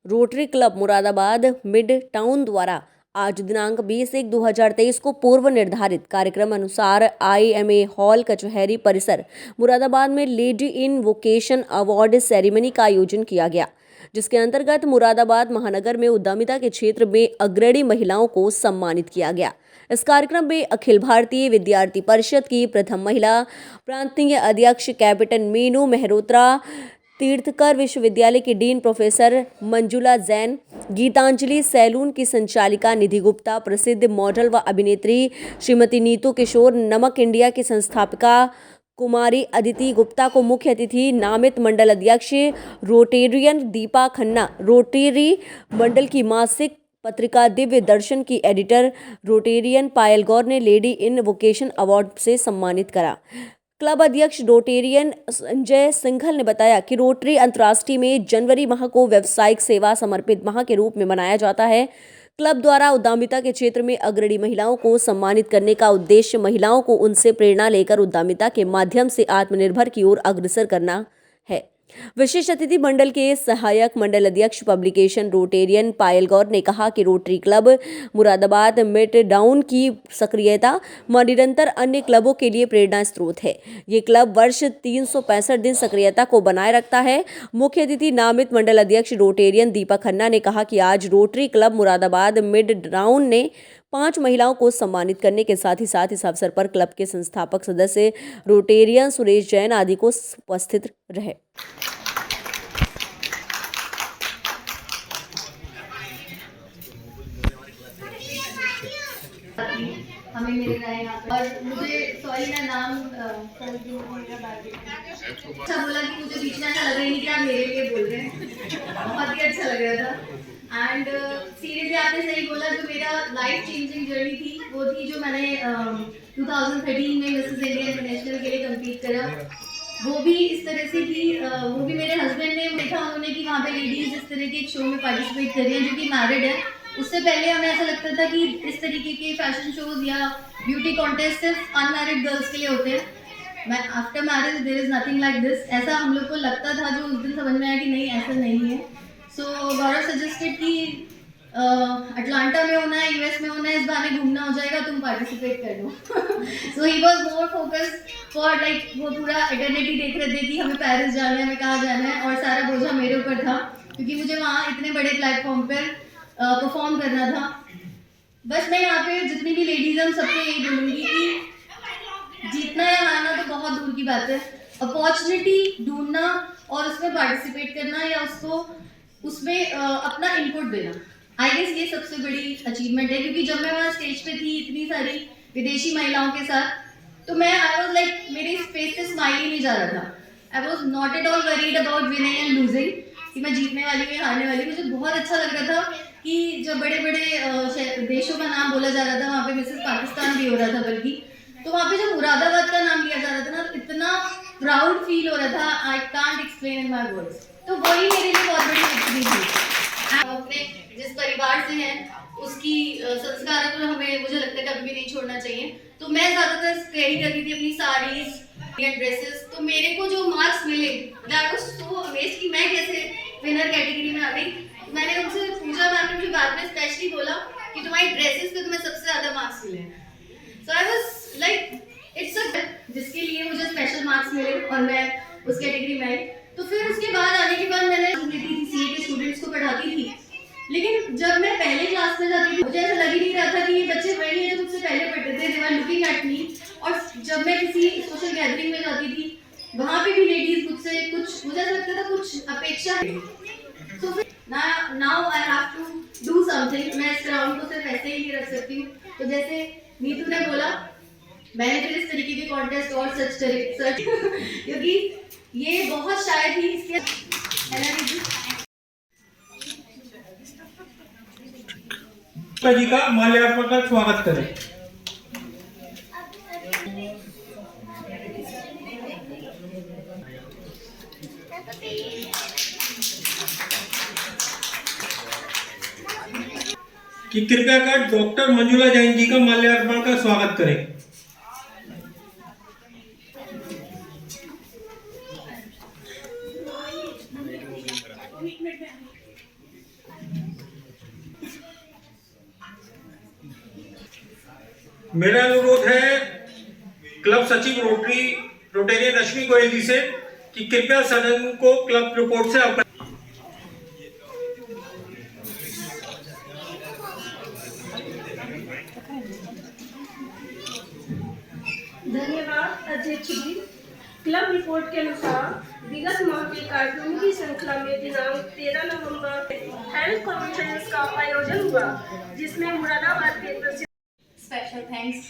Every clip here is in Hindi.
Rotary club Moradabad mid town द्वारा आज दिनांक 20/1/2023 को पूर्व निर्धारित कार्यक्रम अनुसार IMA हॉल कचहरी परिसर मुरादाबाद में lady in vocation award ceremony का आयोजन किया गया, जिसके अंतर्गत मुरादाबाद महानगर में उद्यमिता के क्षेत्र में अग्रणी महिलाओं को सम्मानित किया गया। इस कार्यक्रम में अखिल भारतीय विद्यार्थी परिषद की प्रथम महिला प्रांतीय अध्यक्ष कैप्टन मीनू मेहरोत्रा, तीर्थकर विश्वविद्यालय की dean professor Manjula Jain, Geetanjali salon की संचालिका निधि गुप्ता, प्रसिद्ध मॉडल व अभिनेत्री श्रीमती नीतू किशोर, नमक इंडिया की संस्थापिका कुमारी अदिति गुप्ता को मुख्य अतिथि नामित मंडल अध्यक्ष रोटेरियन दीपा खन्ना, रोटरी मंडल की मासिक पत्रिका दिव्य दर्शन की एडिटर रोटेरियन पायल गौर ने लेडी इन वोकेशन अवार्ड से सम्मानित करा। क्लब अध्यक्ष रोटेरियन संजय सिंघल ने बताया कि रोटरी अंतर्राष्ट्रीय में जनवरी माह को व्यावसायिक सेवा समर्पित माह के रूप में मनाया जाता है। क्लब द्वारा उद्यमिता के क्षेत्र में अग्रणी महिलाओं को सम्मानित करने का उद्देश्य महिलाओं को उनसे प्रेरणा लेकर उद्यमिता के माध्यम से आत्मनिर्भर की ओर अग्रसर करना है। विशिष्ट अतिथि मंडल के सहायक मंडल अध्यक्ष पब्लिकेशन रोटेरियन पायल गौर ने कहा कि rotary club Moradabad mid down की सक्रियता निरंतर अन्य क्लबों के लिए प्रेरणा स्रोत है। ये क्लब वर्ष 365 दिन सक्रियता को बनाए रखता है। मुख्य अतिथि नामित मंडल अध्यक्ष रोटेरियन दीपा खन्ना ने कहा कि आज Rotary club Moradabad mid down ने 5 महिलाओं को सम्मानित करने के साथ इस अवसर पर क्लब के संस्थापक सदस्य रोटेरियन सुरेश जैन आदि को उपस्थित रहे। हमें मिल रहा है यहाँ पर और मुझे सॉरी ना नाम अच्छा बोला कि मुझे बीच में ऐसा लग रहा है कि आप मेरे लिए बोल रहे हैं, बहुत ही अच्छा लग रहा था। एंड सीरियसली आपने सही बोला, जो मेरा लाइफ चेंजिंग जर्नी थी वो थी जो मैंने 2013 में मिसेस इंडिया इंटरनेशनल के लिए कम्पीट करा। वो भी इस तरह से थी, वो भी मेरे हस्बैंड ने देखा उन्होंने कि वहाँ पे लेडीज इस तरह के एक शो में पार्टिसिपेट कर रही हैं जो कि मैरिड है। उससे पहले हमें ऐसा लगता था कि इस तरीके के फैशन शोज या ब्यूटी कॉन्टेस्ट सिर्फ अनमैरिड गर्ल्स के लिए होते हैं। After marriage there is nothing like this, ऐसा हम लोग को लगता था, जो उस दिन समझ में आया कि नहीं ऐसा नहीं है। सो गौरव सजेस्टेड कि अटलांटा में होना है, US में होना है, इस बहाने घूमना हो जाएगा, तुम पार्टिसिपेट कर लो। So he was more focused for like, वो पूरा एटर्निटी देख रहे थे कि हमें पेरिस जाना है, हमें कहाँ जाना है, और सारा बोझा मेरे ऊपर था क्योंकि मुझे वहाँ इतने बड़े प्लेटफॉर्म पर परफॉर्म करना था। बस मैं यहाँ पे जितनी भी लेडीज हैं सबको यही बोलूँगी कि जीतना या हारना तो बहुत दूर की बात है, अपॉर्चुनिटी ढूंढना और उसमें पार्टिसिपेट करना या उसमें अपना इनपुट देना, आई गेस ये सबसे बड़ी अचीवमेंट है। क्योंकि जब मैं वहाँ स्टेज पे थी इतनी सारी विदेशी महिलाओं के साथ, तो मैं आई वॉज लाइक, मेरे फेस से स्माइल ही नहीं जा रहा था। I was not at all worried about winning and losing, कि मैं जीतने वाली हूँ हारने वाली। मुझे बहुत अच्छा लग रहा था कि जब बड़े बड़े देशों का नाम बोला जा रहा था, वहाँ पे मिसेस पाकिस्तान भी हो रहा था बल्कि, तो वहाँ पे जब मुरादाबाद का नाम लिया जा रहा था ना, तो इतना प्राउड फील हो रहा था, I can't explain in my words. तो वही मेरे लिए बहुत बड़ी विक्ट्री थी। अपने जिस परिवार से हैं उसकी संस्कारों को हमें, मुझे लगता है, कभी भी नहीं छोड़ना चाहिए। तो मैं ज़्यादातर कैरी करती थी अपनी साड़ीज या ड्रेसेस। तो मेरे को जो मार्क्स मिले, आई वाज सो अमेज्ड कि मैं कैसे विनर कैटेगरी में आ गई। मैंने उनसे पूछा, मैंने उनके बाद में स्पेशली बोला कि तुम्हारी ड्रेसेस पे तुम्हें सबसे ज़्यादा मार्क्स मिले हैं। So I was like it's a, जिसके लिए मुझे स्पेशल मार्क्स मिले और मैं उस कैटेगरी में आई। तो फिर उसके बाद आने के बाद मैंने CA के स्टूडेंट्स को पढ़ाती थी, लेकिन जब मैं पहले क्लास में जाती थी मुझे ऐसा लग ही नहीं रहा था कि ये बच्चे वही हैं जो मुझसे पहले पढ़ते थे। दे वर लुकिंग एट मी। और जब मैं किसी सोशल गैदरिंग में जाती थी, वहाँ पे भी लेडीज मुझसे कुछ, मुझे ऐसा लगता था कुछ अपेक्षा है। तो फिर now I have to do something. मैं इस ग्राउंड को सिर्फ ऐसे ही नहीं रख सकती हूँ। तो जैसे नीतू ने बोला, मैंने फिर इस तरीके के कॉन्टेस्ट और सच क्योंकि ये बहुत शायद ही इसके जी का माल्यार्पण का स्वागत करें। कि कृपया कर डॉक्टर मंजुला जैन जी का माल्यार्पण का स्वागत करें। मेरा अनुरोध है क्लब सचिव रोटेरियन रश्मि गोयल जी से कि कृपया सदन को क्लब रिपोर्ट से अवगत। धन्यवाद अध्यक्ष जी। क्लब रिपोर्ट के अनुसार विगत माह के कार्यक्रमों की श्रृंखला में दिनांक 13 नवंबर हेल्थ कॉन्फ्रेंस का आयोजन हुआ, जिसमें मुरादाबाद के प्रसिद्ध स्पेशल थैंक्स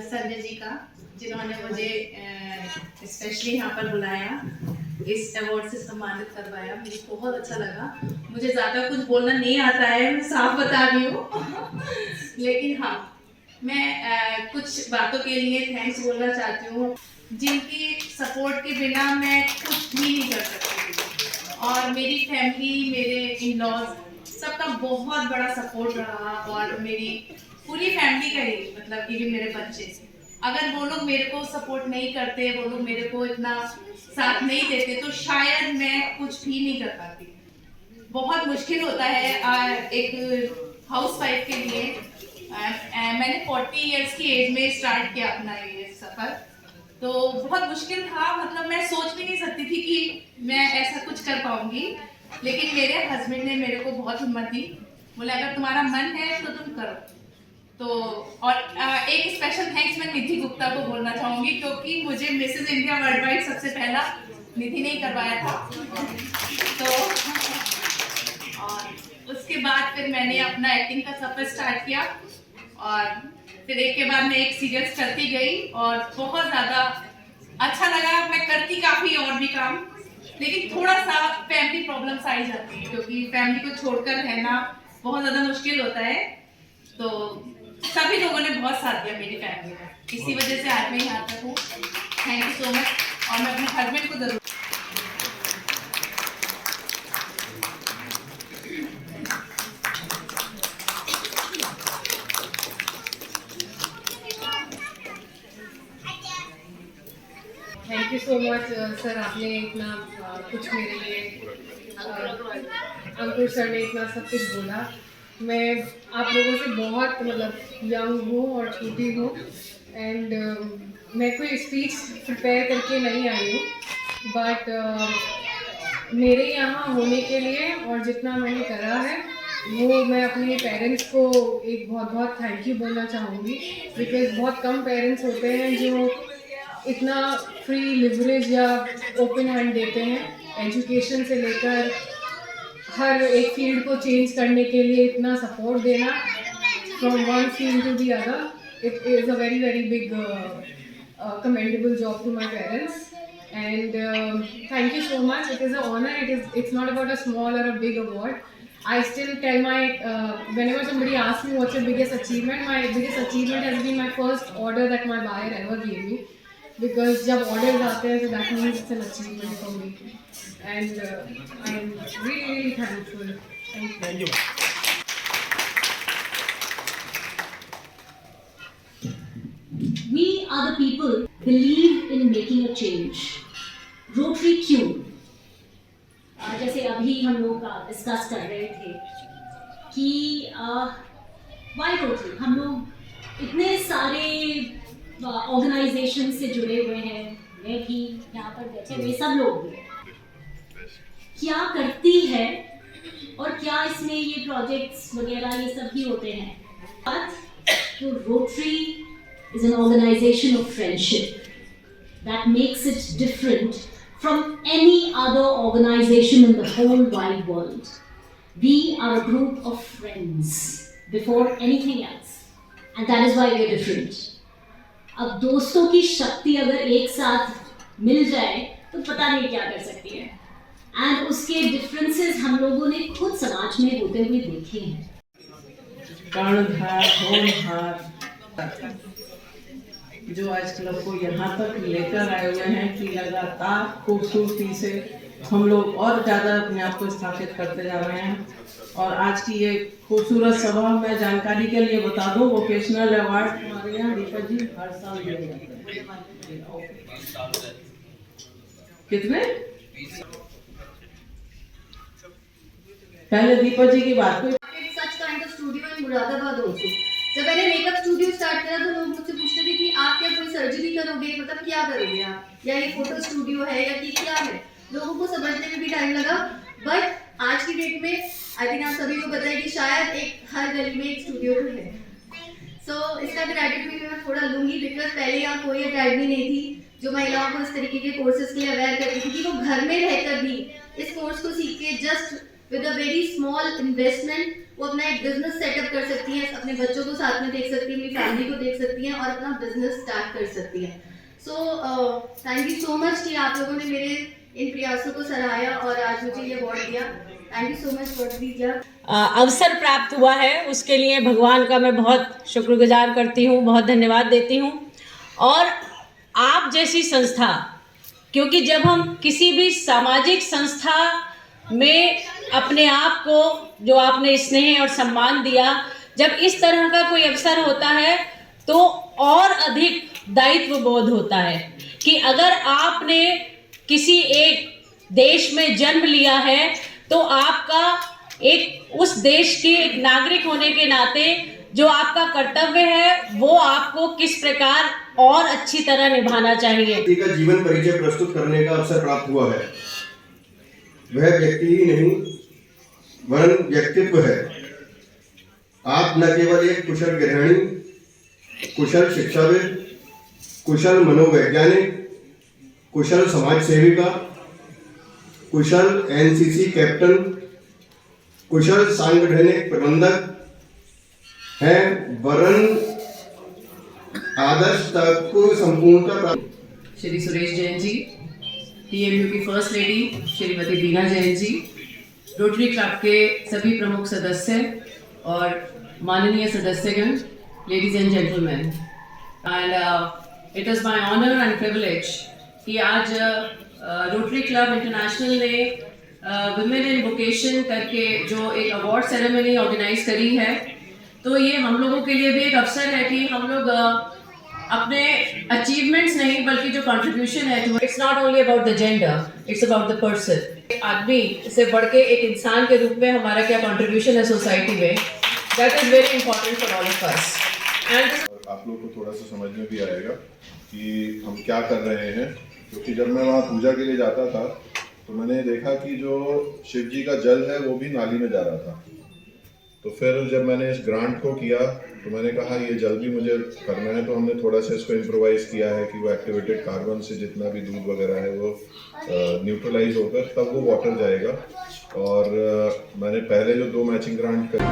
संजय जी का, जिन्होंने मुझे स्पेशली यहाँ पर बुलाया, इस अवार्ड से सम्मानित करवाया। मुझे बहुत अच्छा लगा। मुझे ज़्यादा कुछ बोलना नहीं आता है, मैं साफ बता रही हूँ लेकिन हाँ, मैं कुछ बातों के लिए थैंक्स बोलना चाहती हूँ, जिनकी सपोर्ट के बिना मैं कुछ भी नहीं कर सकती थी। और मेरी फैमिली, मेरे इन लॉज, सबका बहुत बड़ा सपोर्ट रहा। और मेरी पूरी फैमिली का ही, मतलब इवन मेरे बच्चे, अगर वो लोग मेरे को सपोर्ट नहीं करते, वो लोग मेरे को इतना साथ नहीं देते, तो शायद मैं कुछ भी नहीं कर पाती। बहुत मुश्किल होता है एक हाउसवाइफ के लिए। मैंने 40 इयर्स की एज में स्टार्ट किया अपना ये सफ़र, तो बहुत मुश्किल था। मतलब मैं सोच भी नहीं सकती थी कि मैं ऐसा कुछ कर पाऊंगी, लेकिन मेरे हस्बैंड ने मेरे को बहुत हिम्मत दी। बोले अगर तुम्हारा मन है तो तुम करो। तो और एक स्पेशल थैंक्स मैं निधि गुप्ता को बोलना चाहूँगी, क्योंकि मुझे मिसेस इंडिया वर्ल्ड वाइड सबसे पहला निधि ने ही करवाया था। तो और उसके बाद फिर मैंने अपना एक्टिंग का सफ़र स्टार्ट किया, और फिर एक के बाद मैं एक सीरियल्स करती गई और बहुत ज़्यादा अच्छा लगा। मैं करती काफ़ी और भी काम, लेकिन थोड़ा सा फैमिली प्रॉब्लम्स आई जाती है, क्योंकि फैमिली को छोड़कर रहना बहुत ज़्यादा मुश्किल होता है। तो सभी लोगों ने बहुत साथ दिया मेरी फैमिली का, इसी वजह से आज मैं यहाँ तक हूँ। Thank you so much. और मैं अपने हस्बैंड को ज़रूर thank you so much sir, आपने इतना कुछ मेरे लिए, अंकुर सर ने इतना सब कुछ बोला। मैं आप लोगों से बहुत मतलब यंग हूँ और छोटी हूँ, एंड मैं कोई स्पीच प्रिपेयर करके नहीं आई हूँ, बट मेरे यहाँ होने के लिए और जितना मैंने करा है, वो मैं अपने पेरेंट्स को एक बहुत बहुत थैंक यू बोलना चाहूँगी। बिकॉज बहुत कम पेरेंट्स होते हैं जो इतना फ्री लिवरेज या ओपन हैंड देते हैं, एजुकेशन से लेकर हर एक फील्ड को चेंज करने के लिए इतना सपोर्ट देना, from one field to the other. It is a very very big commendable job to my parents, and thank you so much. It is an honor. It's not about a small or a big award. I still tell my whenever somebody asks me what's your biggest achievement, my biggest achievement has been my first order that my buyer ever gave me, because जब orders आते हैं so that means it's an achievement for me, and I am really really thankful. Thank you. We are the people believe in making a change. Rotary क्यों? जैसे अभी हम लोग डिस्कस कर रहे थे कि वाई रोटरी, हम लोग इतने सारे ऑर्गेनाइजेशन से जुड़े हुए हैं, मैं भी यहाँ पर बैठे हुए सब लोग भी, क्या करती है और क्या इसमें ये प्रोजेक्ट्स वगैरह ये सब भी होते हैं। तो rotary is an organization of friendship that makes it different from any other organization in the whole wide world. We are a group of friends before anything else, and that is why we are different. अब दोस्तों की शक्ति अगर एक साथ मिल जाए तो पता नहीं क्या कर सकती है, and उसके differences हम लोगों ने खुद समाज में होते हुए देखे हैं। कर्णधार होनहार जो आज क्लब को यहाँ तक लेकर आए हुए हैं कि लगातार खूबसूरती से हम लोग और ज़्यादा अपने आप को स्थापित करते जा रहे हैं। और आज की ये खूबसूरत सभा में जानकारी के लिए बता दूं, वोकेशनल अवार्ड हमारे यहाँ दीपक जी हर साल दिए जाते हैं। कितने? पहले दीपक जी की बात हुई। Such kind of studio in Muradabad also. जब मैंने मेकअप स्टूडियो स्टार्ट करा तो लोग मुझसे पूछते थे कि आप क्या कोई सर्जरी करोगे, मतलब क्या करोगे आप, या ये फोटो स्टूडियो है या कि क्या है। लोगों को समझने में भी टाइम लगा, बट आज की डेट में आई थिंक आप सभी को पता है कि शायद एक हर गली में एक स्टूडियो तो है। सो इसका क्रेडिट भी मैं थोड़ा लूँगी, बिकॉज पहले यहाँ कोई अकेडमी नहीं थी जो महिलाओं को इस तरीके के कोर्सेज के लिए अवेयर करती थी कि वो घर में रहकर भी इस कोर्स को सीख के just with a very small investment वो अपना एक बिजनेस सेटअप कर सकती हैं, अपने बच्चों को साथ में देख सकती हैं, अपनी फैमिली को देख सकती हैं और अपना बिजनेस स्टार्ट कर सकती हैं। So thank you so much कि आप लोगों ने मेरे इन प्रयासों को सराहाया और आज मुझे ये अवार्ड दिया। Thank you so much for this अवसर प्राप्त हुआ है, उसके लिए भगवान का मैं बहुत शुक्रगुजार करती हूँ, बहुत धन्यवाद देती हूँ। और आप जैसी संस्था, क्योंकि जब हम किसी भी सामाजिक संस्था में अपने आप को, जो आपने स्नेह और सम्मान दिया, जब इस तरह का कोई अवसर होता है तो और अधिक दायित्व बोध होता है कि अगर आपने किसी एक देश में जन्म लिया है तो आपका एक उस देश के एक नागरिक होने के नाते जो आपका कर्तव्य है वो आपको किस प्रकार और अच्छी तरह निभाना चाहिए। व्यक्ति का जीवन परिचय प्रस्तुत करने का अवसर प्राप्त हुआ है। वह व्यक्ति ही नहीं वरन व्यक्तित्व है। आप न केवल एक कुशल गृहिणी, कुशल शिक्षाविद, कुशल मनोवैज्ञानिक, कुशल समाज सेविका, कुशल एनसीसी कैप्टन, कुशल सांगठनिक प्रबंधक हैं, वरन आदर्श तक को संपूर्णता प्राप्त। श्री सुरेश जैन जी, टीएमयू की first lady Shrimati Beena Jain ji, Rotary Club के सभी प्रमुख सदस्य और माननीय सदस्यगण, ladies and gentleman, and it is my honour and privilege कि आज रोटरी क्लब इंटरनेशनल ने वुमेन इन वोकेशन करके जो एक अवार्ड सेरेमनी ऑर्गेनाइज करी है, तो ये हम लोगों के लिए भी एक अवसर है कि हम लोग अपने अचीवमेंट्स नहीं बल्कि जो कंट्रीब्यूशन है, it's not only about the gender, it's about the person. आदमी से बढ़ के एक इंसान के रूप में हमारा क्या कंट्रीब्यूशन है सोसाइटी में, that is very important for all of us. And आप लोग को थोड़ा सा समझ में भी आएगा कि हम क्या कर रहे हैं, क्योंकि जब मैं वहाँ पूजा के लिए जाता था तो मैंने देखा कि जो शिव जी का जल है वो भी नाली में जा रहा था। तो फिर जब मैंने इस ग्रांट को किया तो मैंने कहा ये जल भी मुझे करना है, तो हमने थोड़ा सा इसको इम्प्रोवाइज़ किया है कि वो एक्टिवेटेड कार्बन से जितना भी दूध वगैरह है वो न्यूट्रलाइज होकर तब वो वाटर जाएगा। और मैंने पहले जो 2 मैचिंग ग्रांट करी